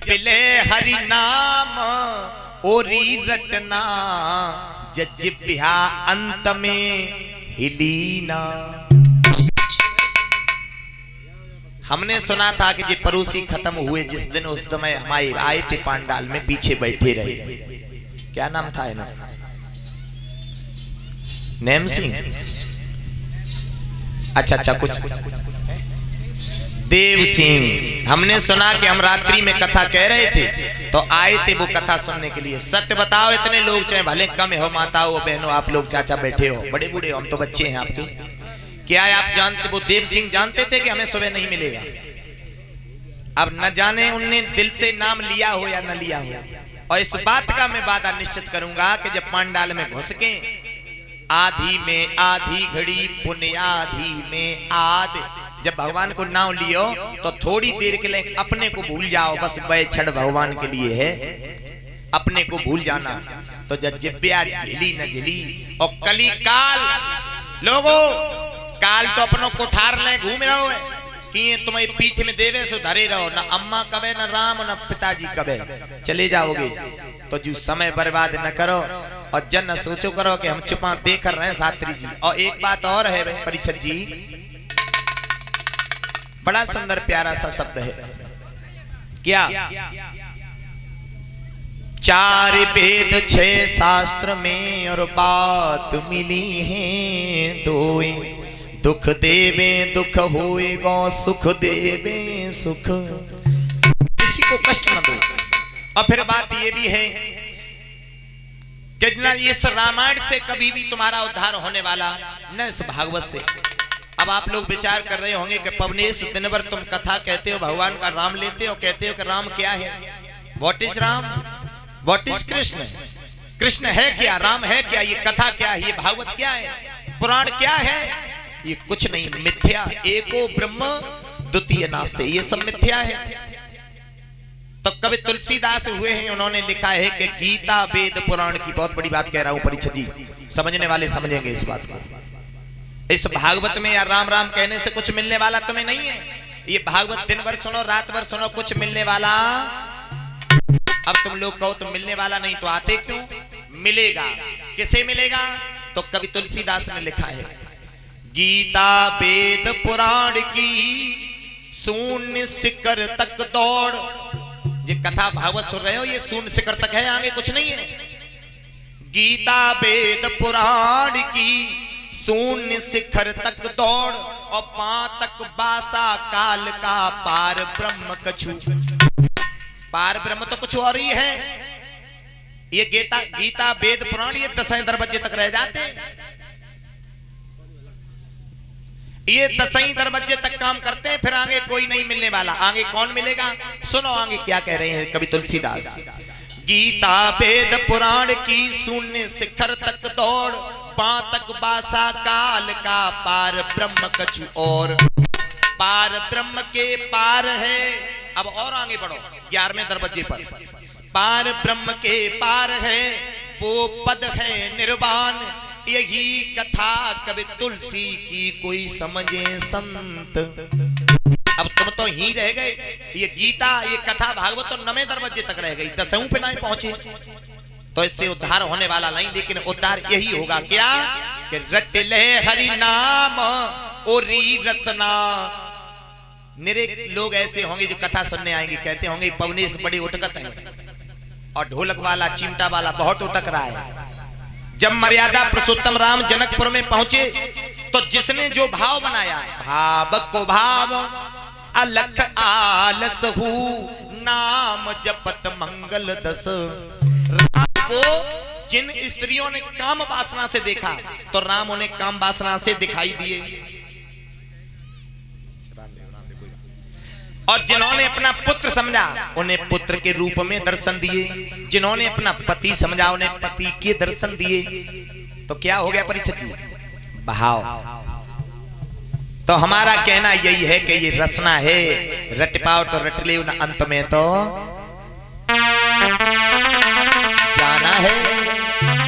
जपिले हरि नाम ओरी रटना जजिब्या अंत में हिलीना। हमने सुना था कि जी पड़ोसी खत्म हुए जिस दिन उस समय हमारे आए थे पांडाल में, पीछे बैठे रहे। क्या नाम था इनका? नेम सिंह। अच्छा कुछ देव सिंह। हमने सुना कि हम रात्रि में कथा कह रहे थे तो आए थे वो कथा सुनने के लिए। सत्य बताओ, इतने लोग चाहे भले कम हो, माताओं बहनों, आप लोग चाचा बैठे हो, बड़े बूढ़े हो, हम तो बच्चे हैं आपके, क्या आप जानते, वो देव सिंह जानते थे कि हमें सुबह नहीं मिलेगा? अब न जाने उनने दिल से नाम लिया हो या न लिया हो। और इस बात का मैं वादा निश्चित करूंगा कि जब पांडाल में घुस के आधी में आधी घड़ी पुण्याधी में आध, जब भगवान को नाम लियो तो थोड़ी देर के लिए अपने को भूल जाओ। बस वह क्षण भगवान के लिए है, अपने को भूल जाना। तो जब जिब्या झिली न झिली और कली काल, लोगों काल तो अपनों को ठार ले घूम रहो है कि तुम्हें पीठ में देवे सो धरे रहो, ना अम्मा कवे न राम न पिताजी कवे, चले जाओगे। तो जो समय बर्बाद न करो और जन सोचो करो कि हम चुपा देख रहे हैं शास्त्री जी। और एक बात और है परीक्षित जी, बड़ा सुंदर प्यारा सा शब्द है, क्या? 4 वेद 6 शास्त्र में और बात मिली है 2, दुख देवे दुख होएगा, सुख देवे सुख, किसी को कष्ट न दो। और फिर बात ये भी है कि न इस रामायण से कभी भी तुम्हारा उद्धार होने वाला, न इस भागवत से। अब आप लोग विचार कर रहे होंगे कि पवनेश दिन भर तुम कथा कहते हो, भगवान का राम लेते हो, कहते हो कि राम क्या है, what is Ram, what is Krishna, Krishna है क्या, राम है क्या, ये कथा क्या है, ये भागवत क्या है, पुराण क्या है? ये कुछ नहीं, मिथ्या। एको ब्रह्म द्वितीय नास्ते, ये सब मिथ्या है। तो कवि तुलसीदास हुए हैं, उन्होंने लिखा है कि गीता वेद पुराण की, बहुत बड़ी बात कह रहा हूं परीक्षित जी, समझने वाले समझेंगे इस बात को। इस भागवत में या राम राम कहने से कुछ मिलने वाला तुम्हें नहीं है। ये भागवत दिन भर सुनो, रात भर सुनो, कुछ मिलने वाला। अब तुम लोग कहो तो मिलने वाला नहीं, तो आते क्यों? मिलेगा। किसे मिलेगा? तो कवि तुलसीदास ने लिखा है, गीता वेद पुराण की शून्य शिखर तक दौड़। ये कथा भागवत सुन रहे हो, ये शून्य शिखर तक है, आगे कुछ नहीं है। गीता वेद पुराण की शून्य शिखर तक दौड़ और पातक बासा काल का पार ब्रह्म कछु। पार ब्रह्म तो कुछ और ही है। ये गीता वेद पुराण ये 10 दरवाजे तक रह जाते, ये 10 दरवाजे तक काम करते हैं, फिर आगे कोई नहीं मिलने वाला। आगे कौन मिलेगा? सुनो आगे क्या कह रहे हैं कवि तुलसीदास। गीता वेद पुराण की शून्य शिखर तक दौड़, पातक बासा काल का पार ब्रह्म कछु और। पार ब्रह्म के पार है। अब और आगे बढ़ो 11वें दरवाजे पर। पार ब्रह्म के पार है, वो पद है निर्वाण, यही कथा कवि तुलसी की कोई समझे संत। अब तुम तो ही रह गए, ये गीता ये कथा भागवत तो 9वें दरवाजे तक रह गई, 10वें पे नहीं पहुंचे। तो इससे उद्धार होने वाला नहीं, लेकिन उद्धार यही होगा क्या कि रट ले हरि नाम ओरी रसना। मेरे लोग ऐसे होंगे जो कथा सुनने आएंगे, कहते होंगे पवनेश बड़े उटकत है और ढोलक वाला चिमटा वाला बहुत उटक रहा है। जब मर्यादा पुरुषोत्तम राम जनकपुर में पहुंचे तो जिसने जो भाव बनाया, भाव को भाव अलख आलस हु नाम जपत मंगल दस। राम को जिन स्त्रियों ने काम वासना से देखा तो राम उन्हें काम वासना से दिखाई दिए, और जिन्होंने अपना पुत्र समझा उन्हें पुत्र के रूप में दर्शन दिए, जिन्होंने अपना पति समझा उन्हें पति के दर्शन दिए। तो क्या हो गया परीक्षित जी? भाव। तो हमारा कहना यही है कि ये रसना है, रट पाओ तो रट ले, अंत में तो जाना है।